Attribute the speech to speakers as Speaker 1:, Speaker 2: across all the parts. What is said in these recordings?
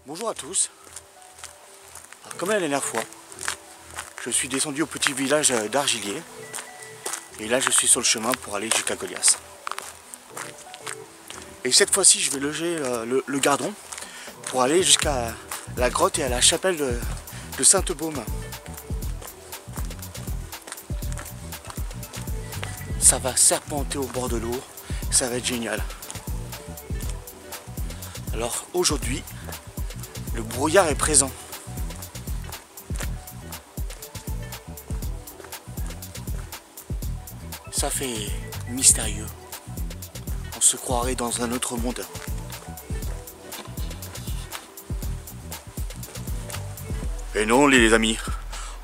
Speaker 1: Bonjour à tous. Alors, comme la dernière fois, je suis descendu au petit village d'Argilier. Et là je suis sur le chemin pour aller jusqu'à Golias. Et cette fois-ci je vais loger le Gardon pour aller jusqu'à la grotte et à la chapelle de Sainte-Baume. Ça va serpenter au bord de l'eau, ça va être génial. Alors aujourd'hui, le brouillard est présent. Ça fait mystérieux. On se croirait dans un autre monde. Et non les amis,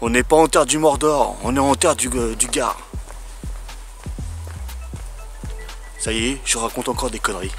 Speaker 1: on n'est pas en terre du Mordor, on est en terre du Gard. Ça y est, je raconte encore des conneries.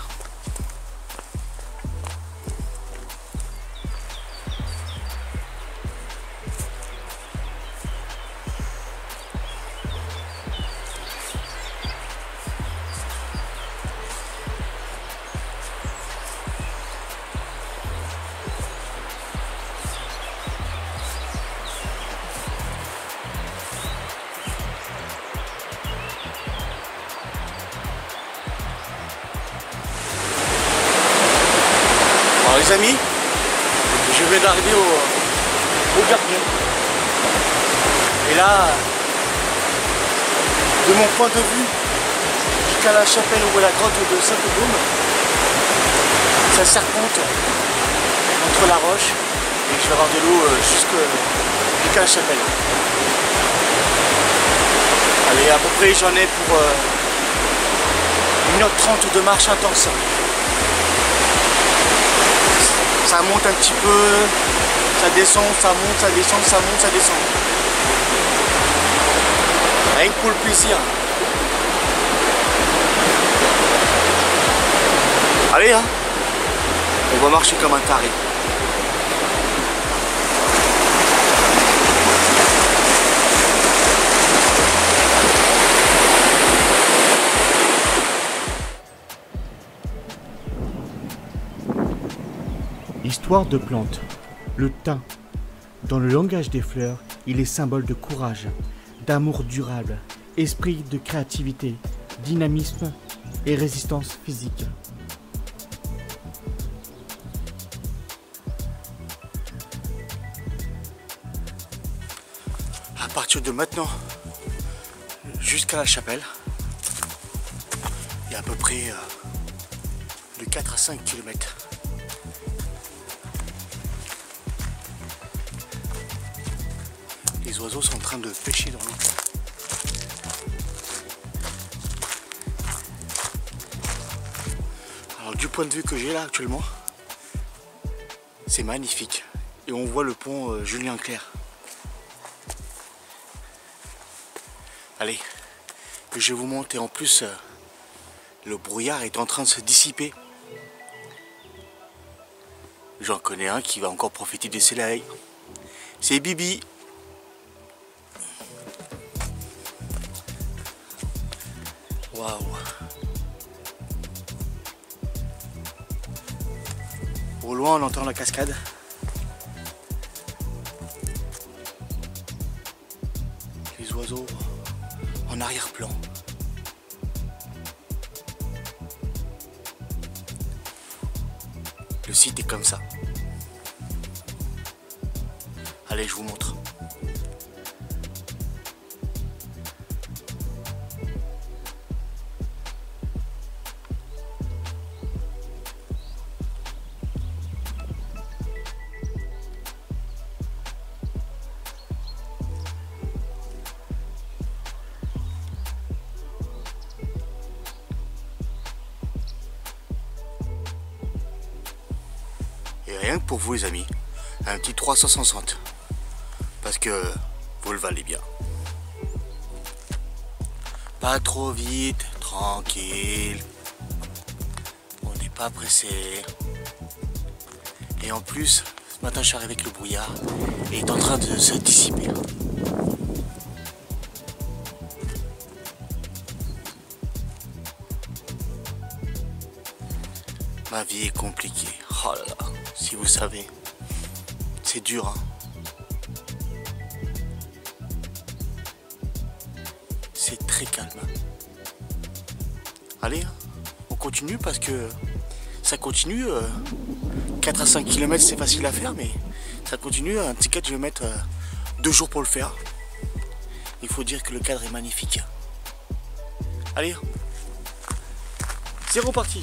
Speaker 1: Alors les amis, je viens d'arriver au Gardon. Et là, de mon point de vue, jusqu'à la chapelle ou à la grotte de Sainte-Baume, ça serpente entre la roche et je vais avoir de l'eau jusqu'à la chapelle. Allez, à peu près j'en ai pour 1h30 de marche intense. Ça monte un petit peu, ça descend, ça monte, ça descend, ça monte, ça descend. Rien que pour le plaisir. Allez, hein, on va marcher comme un taré. Histoire de plantes. Le thym. Dans le langage des fleurs, il est symbole de courage, d'amour durable, esprit de créativité, dynamisme et résistance physique. À partir de maintenant, jusqu'à la chapelle, il y a à peu près de 4 à 5 km. Les oiseaux sont en train de pêcher dans l'eau. Alors du point de vue que j'ai là actuellement, c'est magnifique. Et on voit le pont Julien Clerc. Allez, je vous montre et en plus le brouillard est en train de se dissiper. J'en connais un qui va encore profiter du soleil. C'est Bibi. Waouh! Au loin, on entend la cascade. Les oiseaux en arrière-plan. Le site est comme ça. Allez, je vous montre. Et rien que pour vous les amis, un petit 360. Parce que vous le valez bien. Pas trop vite, tranquille. On n'est pas pressé. Et en plus, ce matin je suis arrivé avec le brouillard et il est en train de se dissiper. Ma vie est compliquée. Oh là là, si vous savez, c'est dur, hein. C'est très calme. Allez, on continue parce que ça continue. 4 à 5 km c'est facile à faire, mais ça continue. Un petit 4, je vais mettre 2 jours pour le faire. Il faut dire que le cadre est magnifique. Allez, c'est reparti.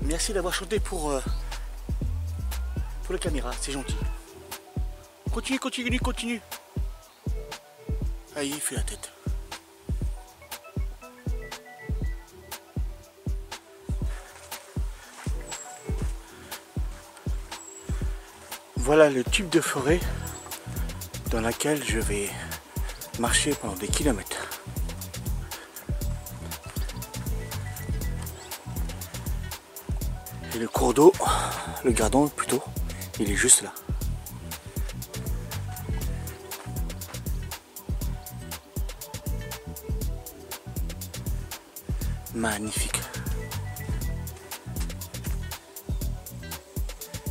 Speaker 1: Merci d'avoir chanté pour la caméra, c'est gentil. Continue, continue, continue. Allez, il fait la tête. Voilà le type de forêt dans laquelle je vais marcher pendant des kilomètres. Et le cours d'eau, le gardon plutôt, il est juste là. Magnifique.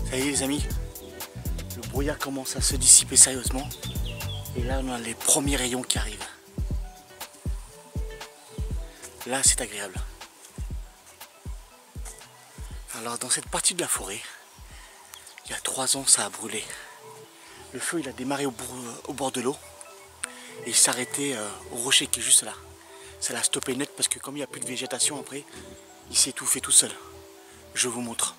Speaker 1: Ça y est les amis, le brouillard commence à se dissiper sérieusement. Et là on a les premiers rayons qui arrivent. Là c'est agréable. Alors dans cette partie de la forêt, il y a 3 ans ça a brûlé. Le feu il a démarré au bord de l'eau et il s'arrêtait au rocher qui est juste là. Ça l'a stoppé net parce que comme il n'y a plus de végétation après, il s'est étouffé tout seul. Je vous montre.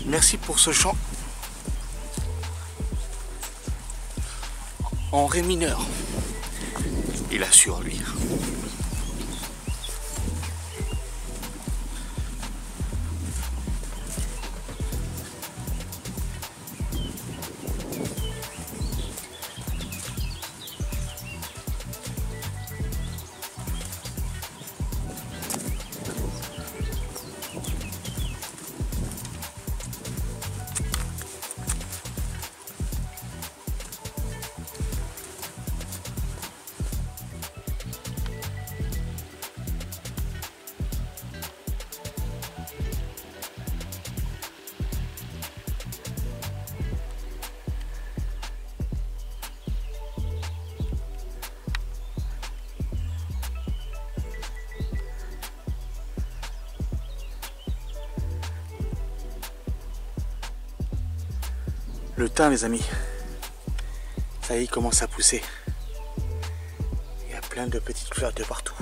Speaker 1: Merci pour ce chant en ré mineur. Il assure lui. Le thym les amis, ça y est, il commence à pousser. Il y a plein de petites fleurs de partout.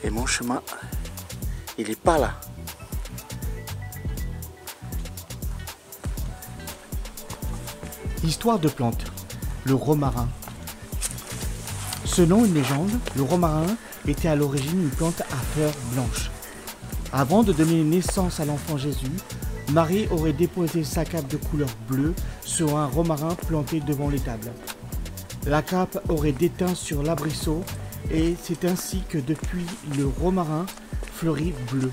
Speaker 1: Et mon chemin, il est pas là. Histoire de plantes, le romarin. Selon une légende, le romarin était à l'origine une plante à fleurs blanches. Avant de donner naissance à l'enfant Jésus, Marie aurait déposé sa cape de couleur bleue sur un romarin planté devant l'étable. La cape aurait déteint sur l'arbrisseau et c'est ainsi que depuis le romarin fleurit bleu.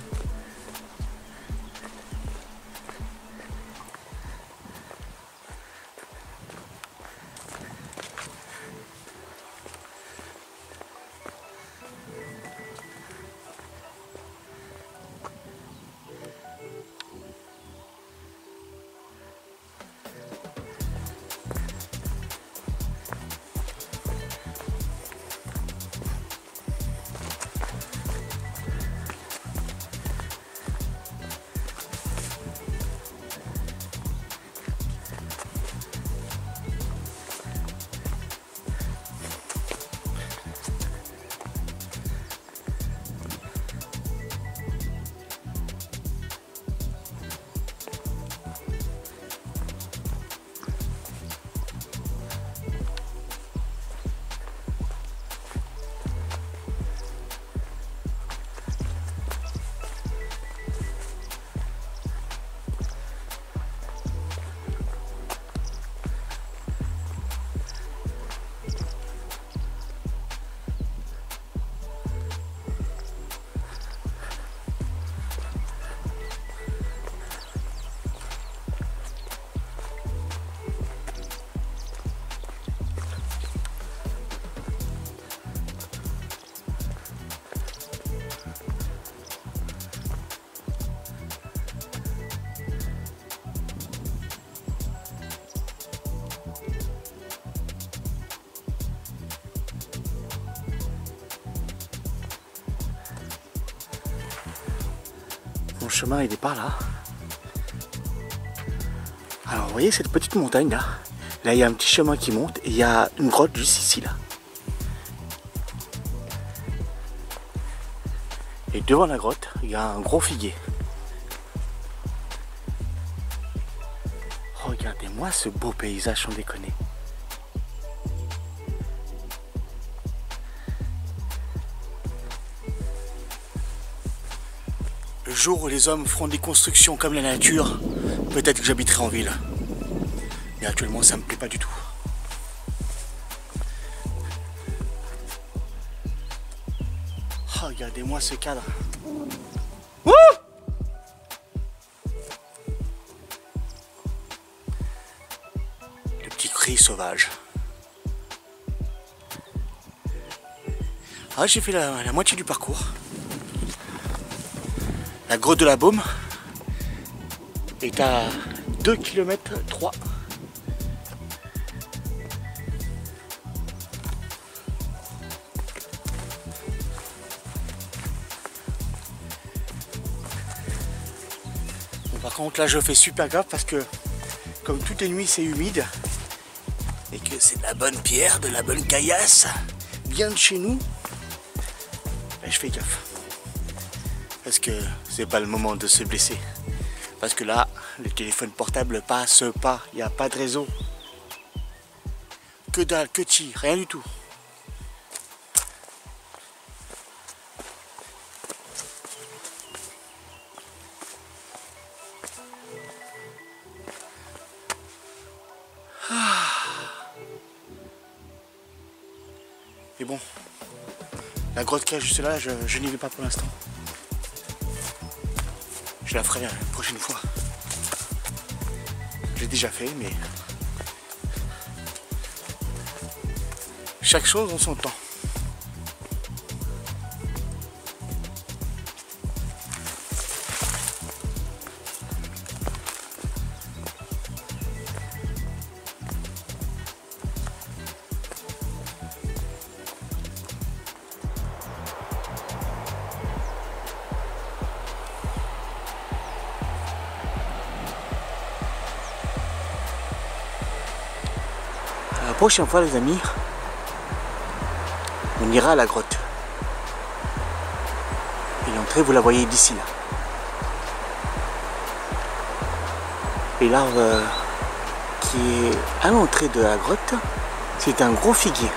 Speaker 1: Mon chemin il est par là. Alors vous voyez cette petite montagne là. Là il y a un petit chemin qui monte et il y a une grotte juste ici là. Et devant la grotte, il y a un gros figuier. Regardez-moi ce beau paysage sans déconner. Le jour où les hommes feront des constructions comme la nature, peut-être que j'habiterai en ville. Mais actuellement, ça me plaît pas du tout. Oh, regardez-moi ce cadre. Wouh! Le petit cri sauvage. Ah, j'ai fait la moitié du parcours. La grotte de la Baume est à 2 km 3. Bon, par contre là je fais super gaffe parce que comme toutes les nuits c'est humide et que c'est de la bonne pierre, de la bonne caillasse, bien de chez nous, ben, je fais gaffe. Parce que c'est pas le moment de se blesser. Parce que là, le téléphone portable passe pas, il n'y a pas de réseau. Que dalle, que ti, rien du tout. Et bon, la grotte qu'il y a juste là, je n'y vais pas pour l'instant. Je la ferai la prochaine fois. Je l'ai déjà fait, mais chaque chose en son temps. La prochaine fois les amis, on ira à la grotte. Et l'entrée vous la voyez d'ici là. Et l'arbre qui est à l'entrée de la grotte, c'est un gros figuier.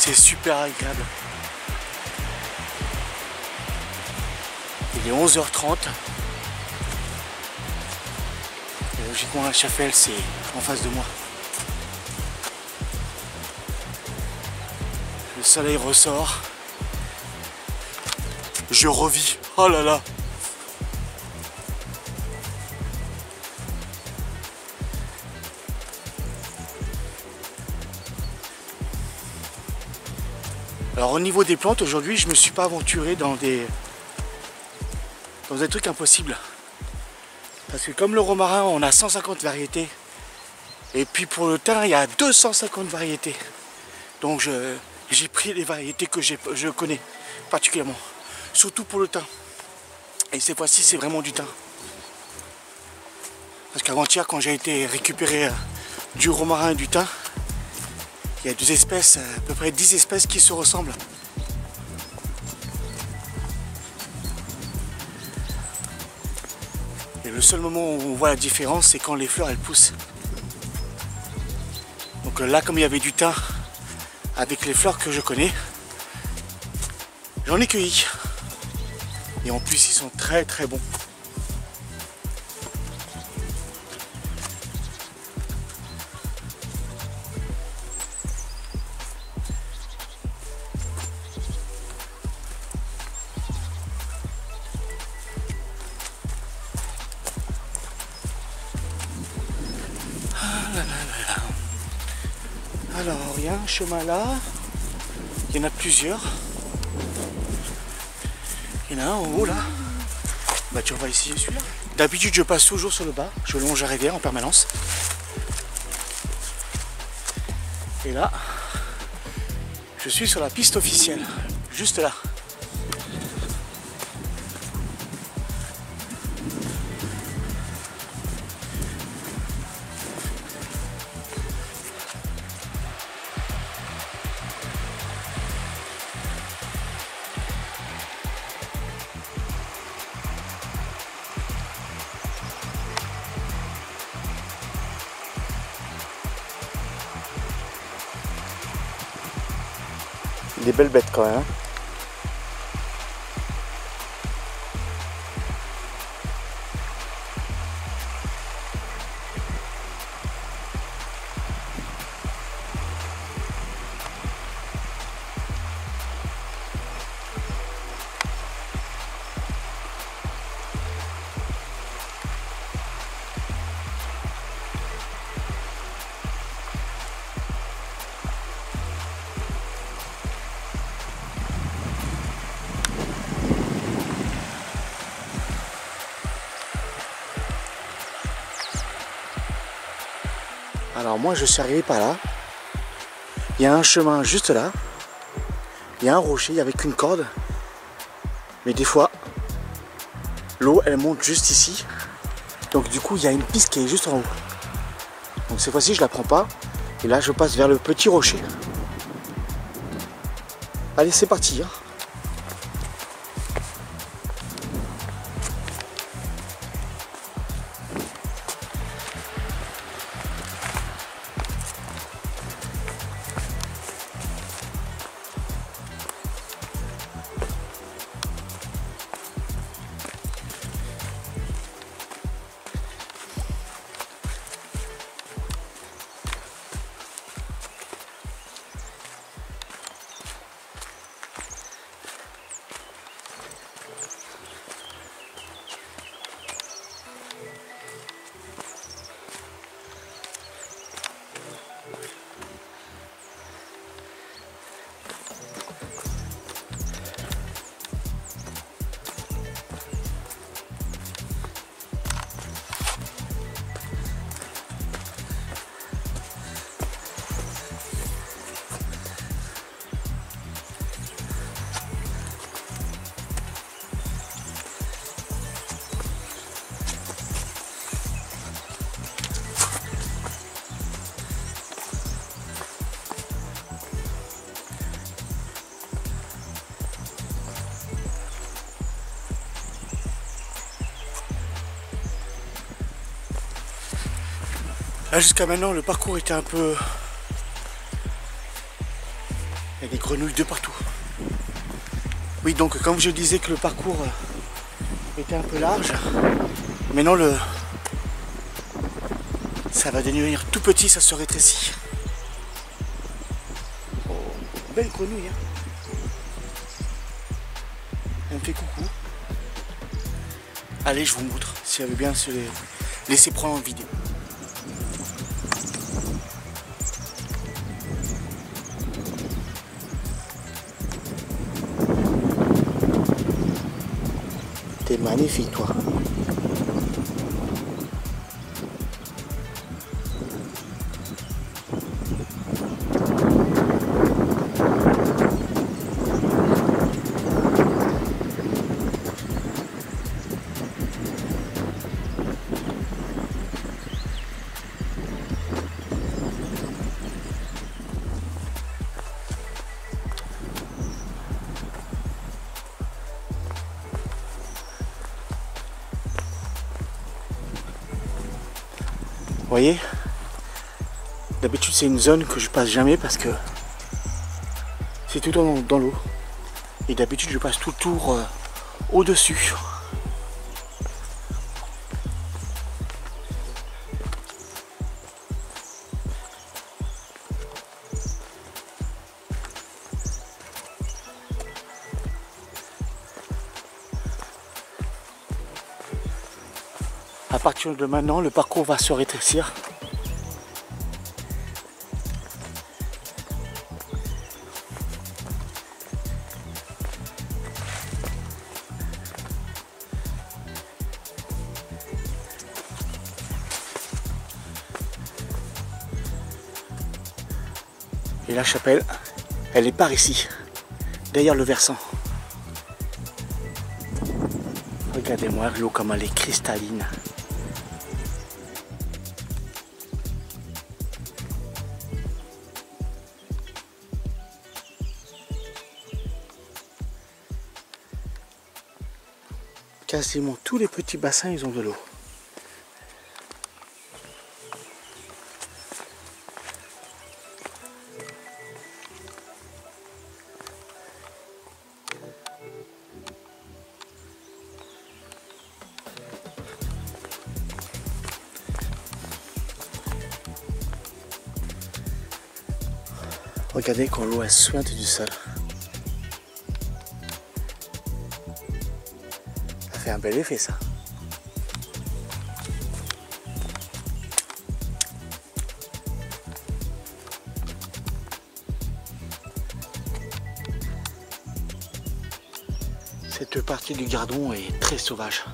Speaker 1: C'est super agréable. Il est 11h30. Et logiquement la chapelle c'est en face de moi. Le soleil ressort. Je revis. Oh là là. Alors au niveau des plantes, aujourd'hui je me suis pas aventuré dans des trucs impossibles. Parce que comme le romarin, on a 150 variétés. Et puis pour le thym, il y a 250 variétés. Donc j'ai pris les variétés que je connais particulièrement. Surtout pour le thym. Et cette fois-ci, c'est vraiment du thym. Parce qu'avant-hier, quand j'ai été récupérer du romarin et du thym, il y a 2 espèces, à peu près 10 espèces qui se ressemblent. Et le seul moment où on voit la différence, c'est quand les fleurs elles poussent. Donc là, comme il y avait du thym avec les fleurs que je connais, j'en ai cueilli. Et en plus, ils sont très très bons. Alors, il y a un chemin là, il y en a plusieurs. Il y en a un en haut là. Bah tu vas essayer celui-là. D'habitude je passe toujours sur le bas, je longe la rivière en permanence. Et là, je suis sur la piste officielle, juste là. Des belles bêtes quand même. Hein. Alors moi je suis arrivé par là. Il y a un chemin juste là. Il y a un rocher, il n'y avait qu'une corde. Mais des fois, l'eau elle monte juste ici. Donc du coup il y a une piste qui est juste en haut. Donc cette fois-ci je la prends pas. Et là je passe vers le petit rocher. Allez c'est parti. Hein. Là jusqu'à maintenant le parcours était un peu... Il y a des grenouilles de partout. Oui donc comme je disais que le parcours était un peu large, maintenant ça va devenir tout petit, ça se rétrécit. Oh, belle grenouille hein. Elle me fait coucou. Allez je vous montre si elle veut bien se laisser prendre en vidéo. T'es magnifique toi. voyez, d'habitude c'est une zone que je passe jamais parce que c'est tout dans l'eau. Et d'habitude je passe tout le tour au-dessus. À partir de maintenant, le parcours va se rétrécir. Et la chapelle, elle est par ici, derrière le versant. Regardez-moi l'eau comme elle est cristalline. Quasiment tous les petits bassins, ils ont de l'eau. Regardez quand l'eau elle suinte du sol. Ça fait un bel effet ça. Cette partie du Gardon est très sauvage.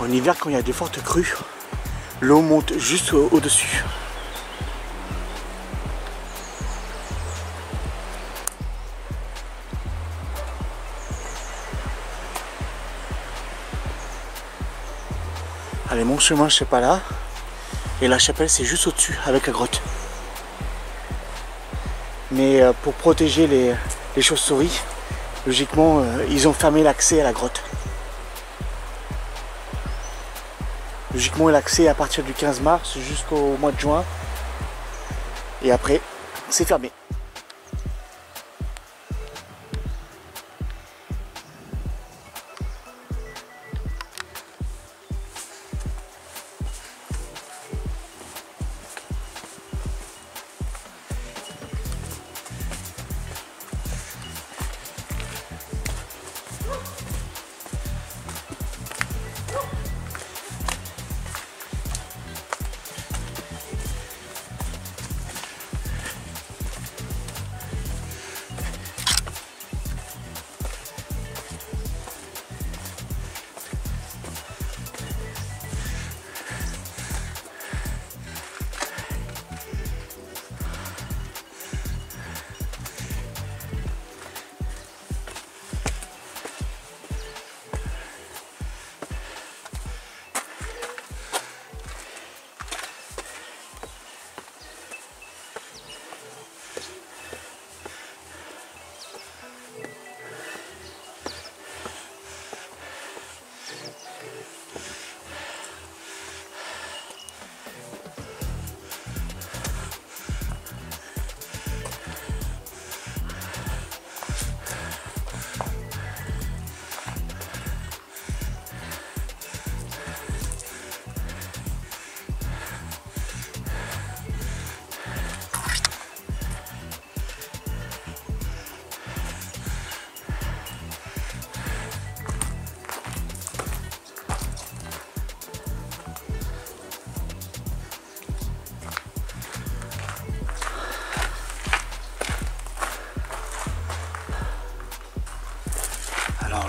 Speaker 1: En hiver, quand il y a de fortes crues, l'eau monte juste au-dessus. Allez, mon chemin, je sais pas là. Et la chapelle, c'est juste au-dessus, avec la grotte. Mais pour protéger les chauves-souris, logiquement, ils ont fermé l'accès à la grotte. Logiquement, l'accès à partir du 15 mars jusqu'au mois de juin. Et après, c'est fermé.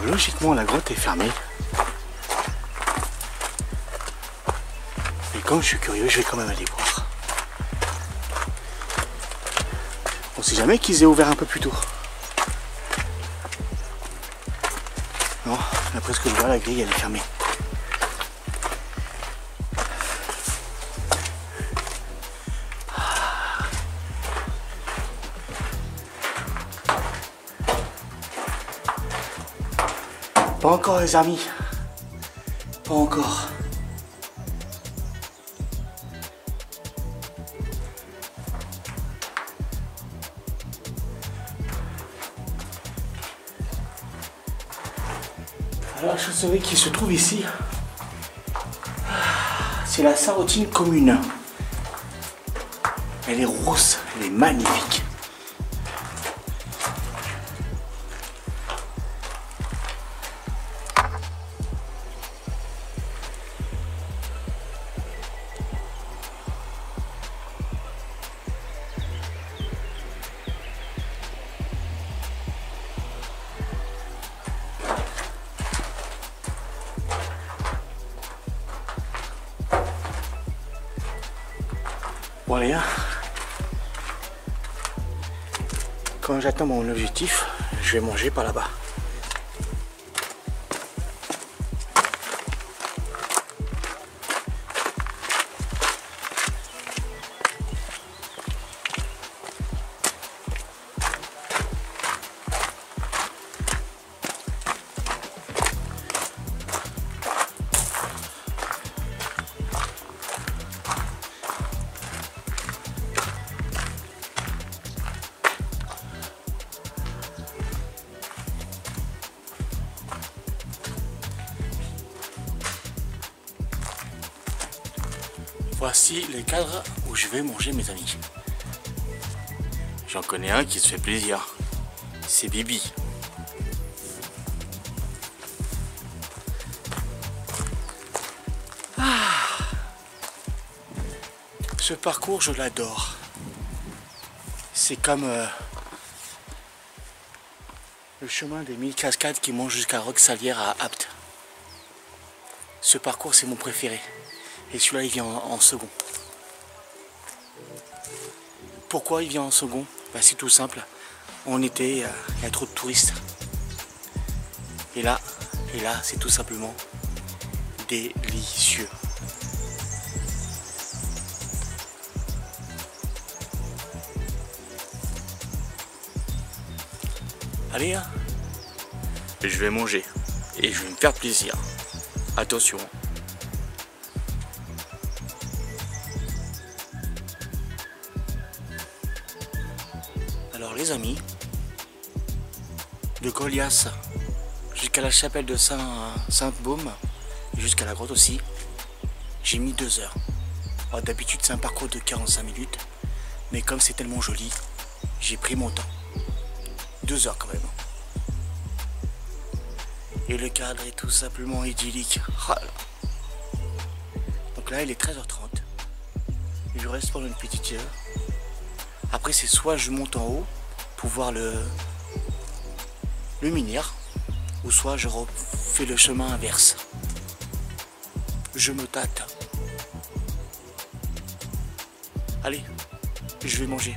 Speaker 1: logiquement la grotte est fermée. Et comme je suis curieux, je vais quand même aller voir. On sait jamais qu'ils aient ouvert un peu plus tôt. Non, d'après ce que je vois, la grille elle est fermée. Pas encore les amis. Pas encore. Alors la chauve-souris qui se trouve ici, c'est la sarotine commune. Elle est rousse, elle est magnifique. Bon les gars, quand j'atteins mon objectif, je vais manger par là-bas. Voici les cadres où je vais manger mes amis. J'en connais un qui se fait plaisir. C'est Bibi. Ce parcours, je l'adore. C'est comme le chemin des 1000 cascades qui monte jusqu'à Roque-Salière à Apt. Ce parcours, c'est mon préféré. Et celui-là, il vient en second. Pourquoi il vient en second? Bah, c'est tout simple. En été, il y a trop de touristes. Et là, c'est tout simplement délicieux. Allez, hein, je vais manger et je vais me faire plaisir. Attention. Alors les amis, de Goliath jusqu'à la chapelle de Sainte-Baume, jusqu'à la grotte aussi, j'ai mis 2 heures. D'habitude c'est un parcours de 45 minutes, mais comme c'est tellement joli, j'ai pris mon temps. 2 heures quand même. Et le cadre est tout simplement idyllique. Ah là. Donc là il est 13h30. Je reste pendant une petite heure. Après c'est soit je monte en haut pour voir le menhir, ou soit je refais le chemin inverse. Je me tâte. Allez, je vais manger.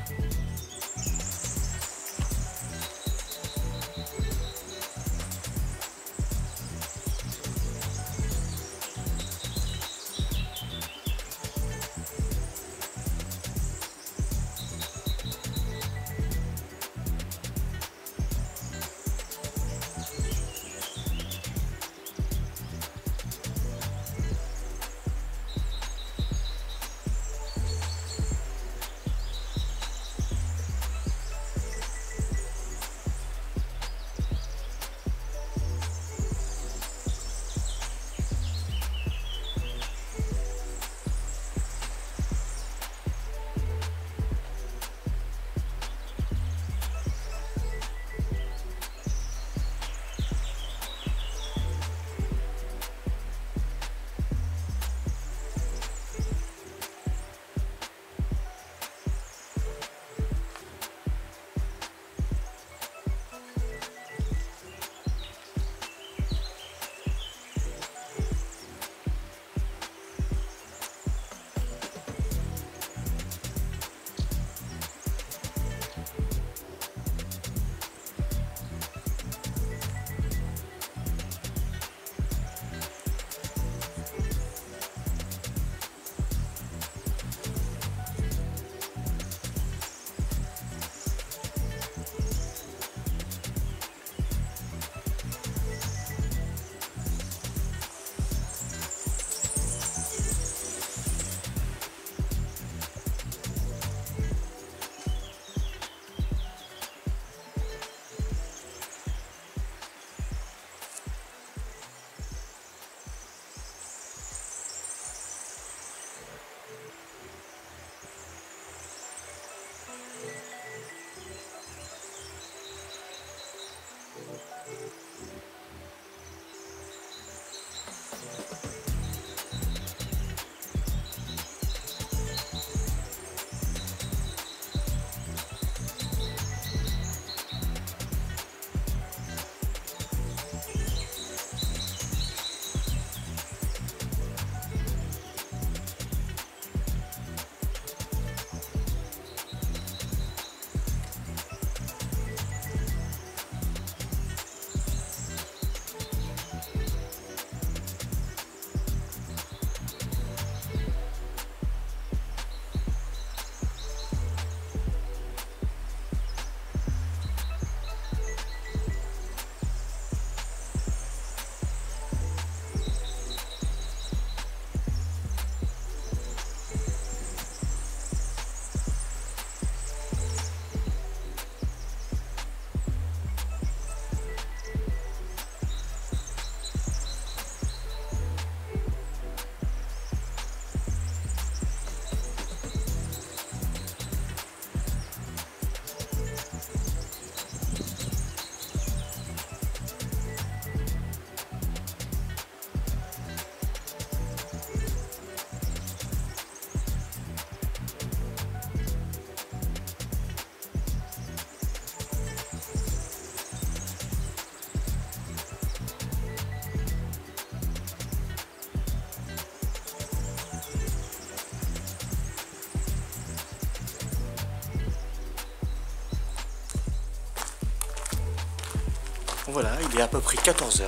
Speaker 1: Voilà, il est à peu près 14 h.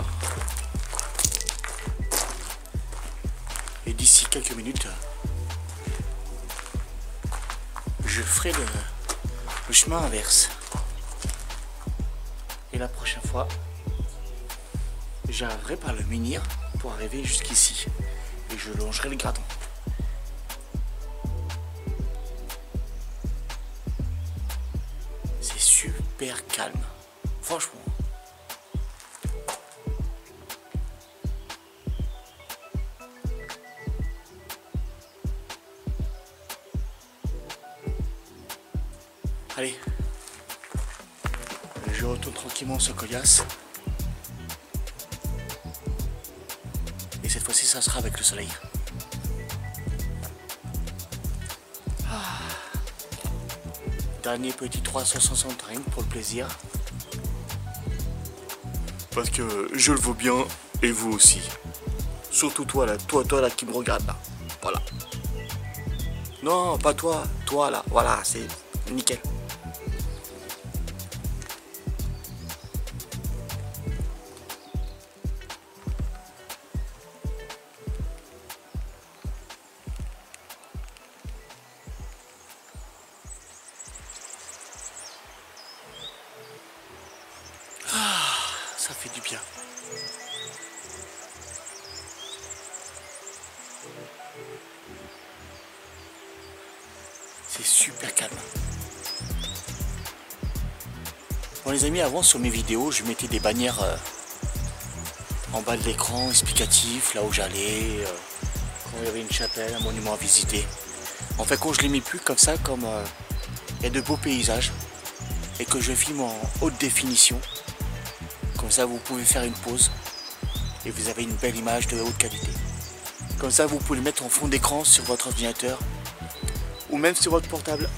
Speaker 1: Et d'ici quelques minutes, je ferai le chemin inverse. Et la prochaine fois, j'arriverai par le menhir pour arriver jusqu'ici. Et je longerai le gradon. C'est super calme, franchement. Allez, je retourne tranquillement sur Colias. Et cette fois-ci, ça sera avec le soleil. Dernier petit 360 rien pour le plaisir. Parce que je le vaux bien et vous aussi. Surtout toi là, toi là qui me regarde là. Voilà. Non, pas toi, toi là. Voilà, c'est nickel. Ça fait du bien. C'est super calme. Bon les amis, avant sur mes vidéos, je mettais des bannières en bas de l'écran explicatifs, là où j'allais, quand il y avait une chapelle, un monument à visiter. En fait, quand je les mets plus comme ça, comme il y a de beaux paysages et que je filme en haute définition, comme ça vous pouvez faire une pause et vous avez une belle image de haute qualité. Comme ça vous pouvez le mettre en fond d'écran sur votre ordinateur ou même sur votre portable.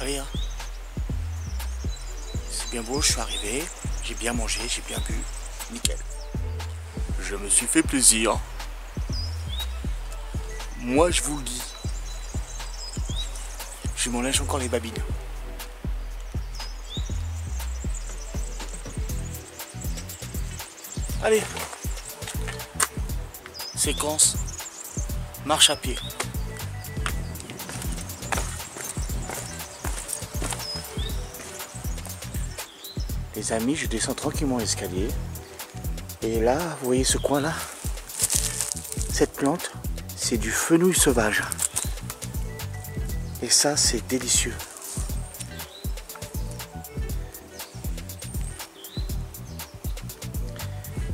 Speaker 1: Allez, hein. C'est bien beau, je suis arrivé, j'ai bien mangé, j'ai bien bu, nickel. Je me suis fait plaisir. Moi je vous le dis. Je m'en lâche encore les babines. Allez. Séquence. Marche à pied. Les amis, je descends tranquillement l'escalier. Et là, vous voyez ce coin là? Cette plante, c'est du fenouil sauvage. Et ça, c'est délicieux.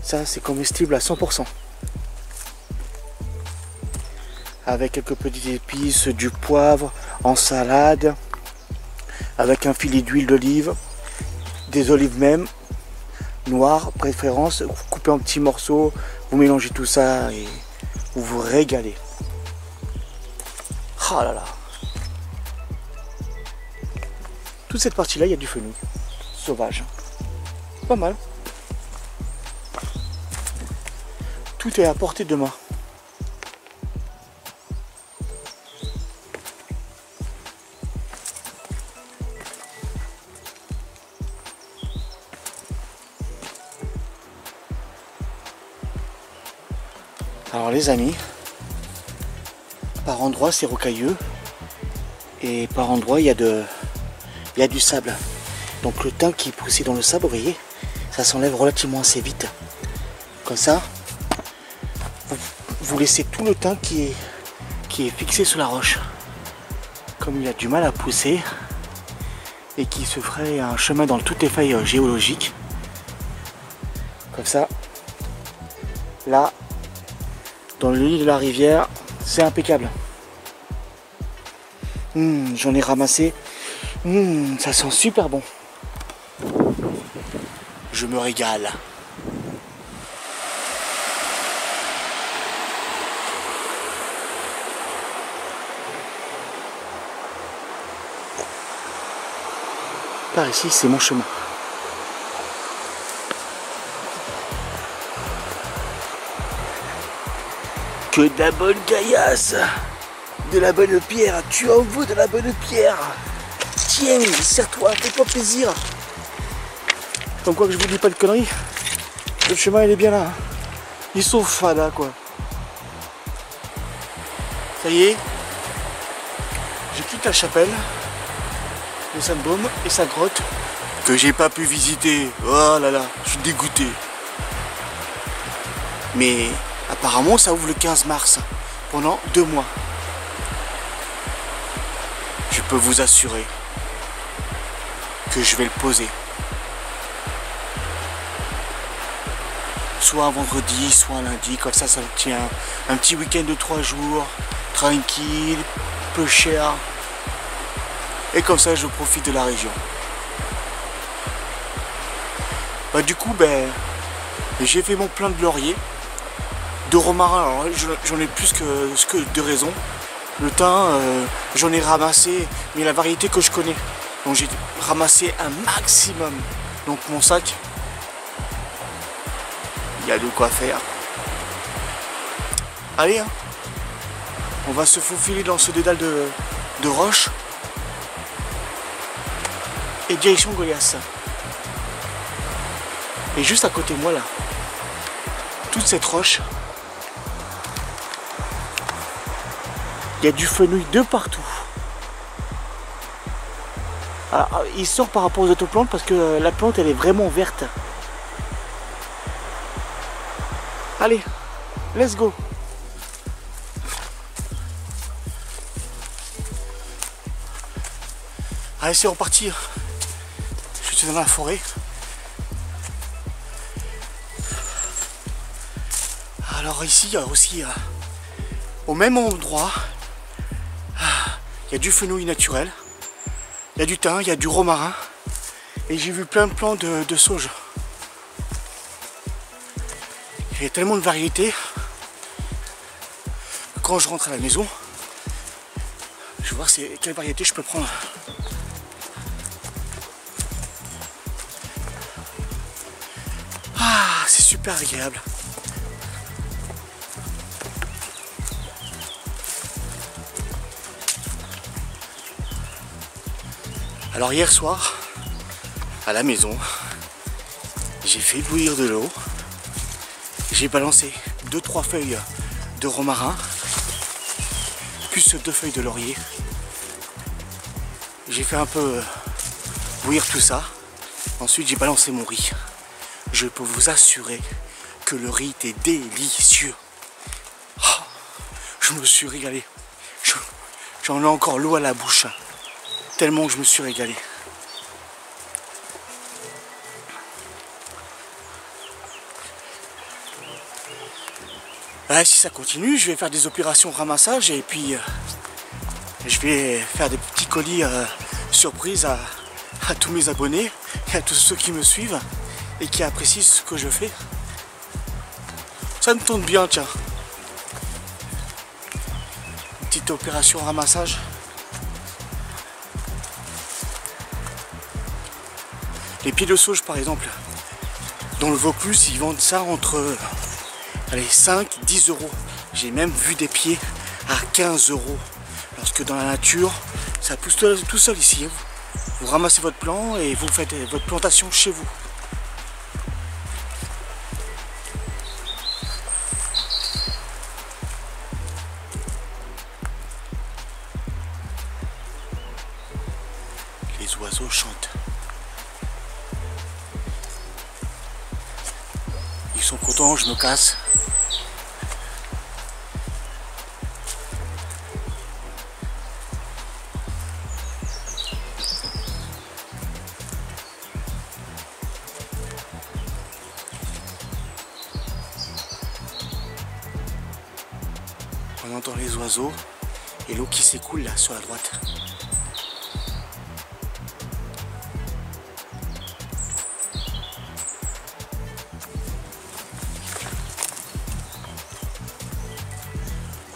Speaker 1: Ça, c'est comestible à 100%. Avec quelques petites épices, du poivre, en salade, avec un filet d'huile d'olive, des olives même, noires, préférence, vous coupez en petits morceaux, vous mélangez tout ça et vous vous régalez. Ah là là. Toute cette partie là, il y a du fenouil sauvage. Pas mal. Tout est à portée de main. Alors les amis, par endroits c'est rocailleux et par endroits il y a du sable. Donc le thym qui est poussé dans le sable, vous voyez, ça s'enlève relativement assez vite. Comme ça, vous laissez tout le thym qui est fixé sur la roche. Comme il a du mal à pousser et qui se ferait un chemin dans toutes les failles géologiques. Comme ça, là, dans le lit de la rivière, c'est impeccable. J'en ai ramassé. Ça sent super bon. Je me régale. Par ici, c'est mon chemin. Que de la bonne caillasse. De la bonne pierre. Tu en veux de la bonne pierre. Tiens, serre-toi, fais-toi plaisir. Comme quoi que je vous dis pas de conneries. Le chemin il est bien là. Ils sont fada quoi. Ça y est. Je quitte la chapelle de Sainte-Baume et sa grotte que j'ai pas pu visiter. Oh là là, je suis dégoûté. Mais apparemment ça ouvre le 15 mars pendant 2 mois. Je peux vous assurer que je vais le poser. Soit un vendredi, soit un lundi, comme ça me tient un petit week-end de 3 jours, tranquille, peu cher. Et comme ça je profite de la région. Bah du coup j'ai fait mon plein de lauriers, de romarin. Alors j'en ai plus que de raison. Le thym j'en ai ramassé, mais la variété que je connais. Donc j'ai ramassé un maximum. Donc mon sac, il y a de quoi faire. Allez hein, on va se faufiler dans ce dédale de roches. Et direction Goliath. Et juste à côté de moi là, toute cette roche, il y a du fenouil de partout. Alors, il sort par rapport aux autres plantes parce que la plante elle est vraiment verte. Allez, let's go. Allez, c'est reparti. Je suis dans la forêt. Alors ici, il y a aussi, au même endroit, il y a du fenouil naturel, il y a du thym, il y a du romarin, et j'ai vu plein de plants de sauge. Il y a tellement de variétés. Quand je rentre à la maison, je vais voir quelle variété je peux prendre. Ah, c'est super agréable. Alors hier soir, à la maison, j'ai fait bouillir de l'eau. J'ai balancé 2-3 feuilles de romarin, plus 2 feuilles de laurier. J'ai fait un peu bouillir tout ça. Ensuite j'ai balancé mon riz. Je peux vous assurer que le riz était délicieux. Oh, je me suis régalé. J'en ai encore l'eau à la bouche. Tellement que je me suis régalé. Si ça continue, je vais faire des opérations ramassage et puis je vais faire des petits colis surprises à tous mes abonnés et à tous ceux qui me suivent et qui apprécient ce que je fais. Ça me tourne bien, tiens. Une petite opération ramassage. Les pieds de sauge par exemple, dans le Vaucluse, ils vendent ça entre 5-10 euros. J'ai même vu des pieds à 15 euros. Lorsque dans la nature, ça pousse tout seul ici. Vous ramassez votre plant et vous faites votre plantation chez vous. Les oiseaux chantent. Ils sont contents, je me casse. On entend les oiseaux et l'eau qui s'écoule là sur la droite.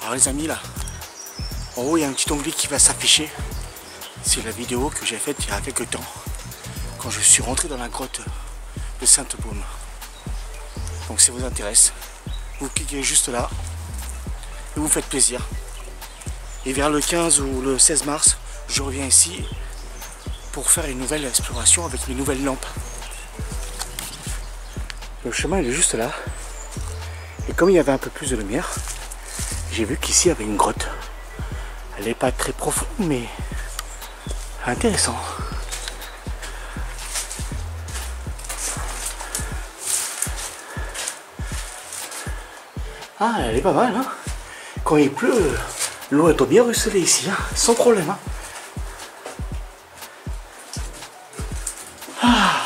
Speaker 1: Alors les amis là, en haut il y a un petit onglet qui va s'afficher. C'est la vidéo que j'ai faite il y a quelques temps quand je suis rentré dans la grotte de Sainte-Baume. Donc si ça vous intéresse, vous cliquez juste là et vous faites plaisir. Et vers le 15 ou le 16 mars, je reviens ici pour faire une nouvelle exploration avec mes nouvelles lampes. Le chemin il est juste là. Et comme il y avait un peu plus de lumière, j'ai vu qu'ici il y avait une grotte. Elle n'est pas très profonde, mais intéressant. Ah, elle est pas mal, hein. Quand il pleut, l'eau doit bien ruisseler ici, hein, sans problème. Hein. Ah.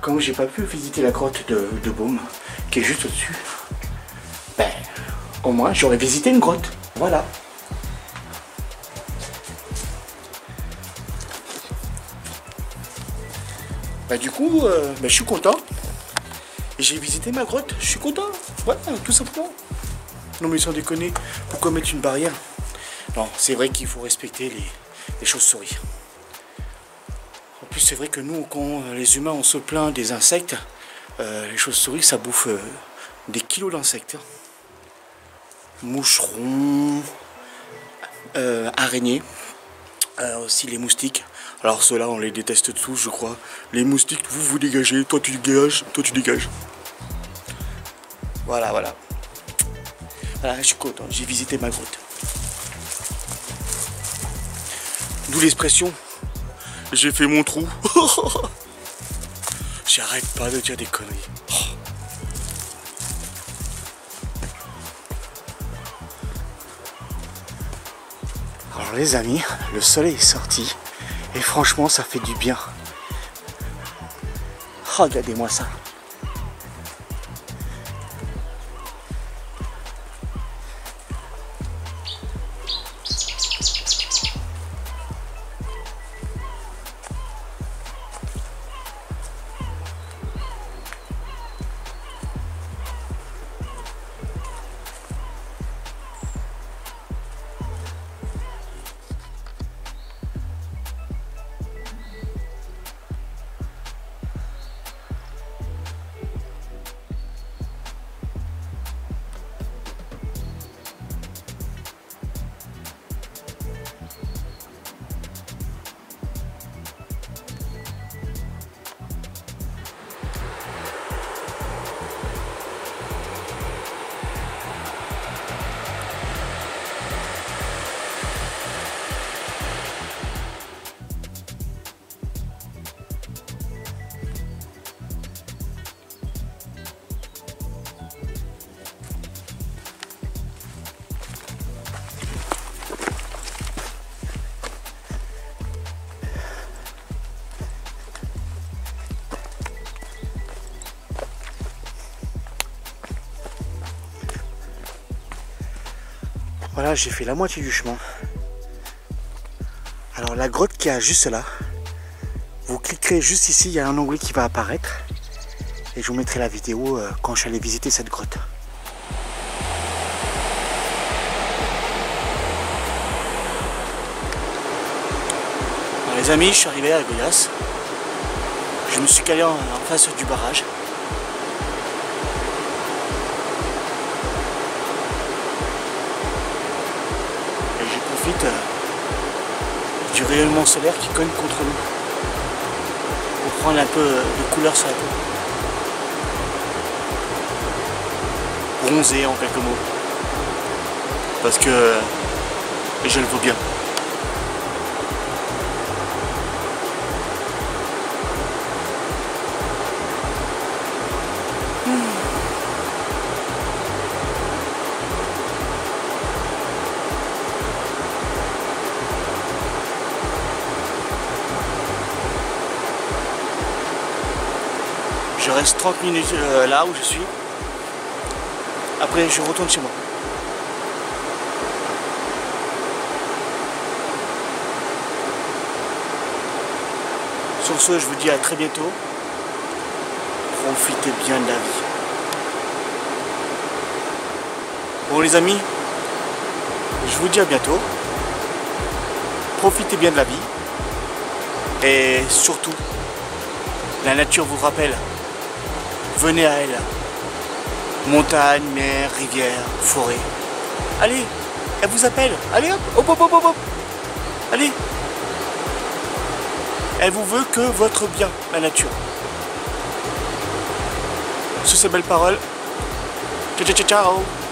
Speaker 1: Comme j'ai pas pu visiter la grotte de Baume, qui est juste au-dessus, ben, au moins j'aurais visité une grotte. Voilà. Bah du coup, je suis content. J'ai visité ma grotte, je suis content. Voilà, tout simplement. Non mais sans déconner, pourquoi mettre une barrière? Non, c'est vrai qu'il faut respecter les chauves-souris. En plus c'est vrai que nous, quand les humains on se plaint des insectes, les chauves-souris ça bouffe des kilos d'insectes. Moucherons, araignées, aussi les moustiques. Alors ceux-là on les déteste tous je crois. Les moustiques, vous dégagez, toi tu dégages, toi tu dégages. Voilà, voilà. Voilà, je suis content, j'ai visité ma grotte. D'où l'expression, j'ai fait mon trou. J'arrête pas de dire des conneries. Alors les amis, le soleil est sorti et franchement ça fait du bien. Regardez-moi ça. Voilà, j'ai fait la moitié du chemin. Alors la grotte qui est juste là, vous cliquerez juste ici, il y a un onglet qui va apparaître. Et je vous mettrai la vidéo quand je suis allé visiter cette grotte. Alors les amis, je suis arrivé à Goyas. Je me suis calé en face du barrage. Du rayonnement solaire qui cogne contre nous pour prendre un peu de couleur sur la peau, bronzer en quelques mots, parce que je le vaux bien. Je reste 30 minutes là où je suis. Après, je retourne chez moi. Sur ce, je vous dis à très bientôt. Profitez bien de la vie. Bon les amis, je vous dis à bientôt. profitez bien de la vie. Et surtout, la nature vous rappelle. Venez à elle. Montagne, mer, rivière, forêt. Allez, elle vous appelle. Allez hop, hop, hop, hop, hop, hop. Allez. Elle vous veut que votre bien, la nature. Sur ces belles paroles, ciao, ciao, ciao, ciao.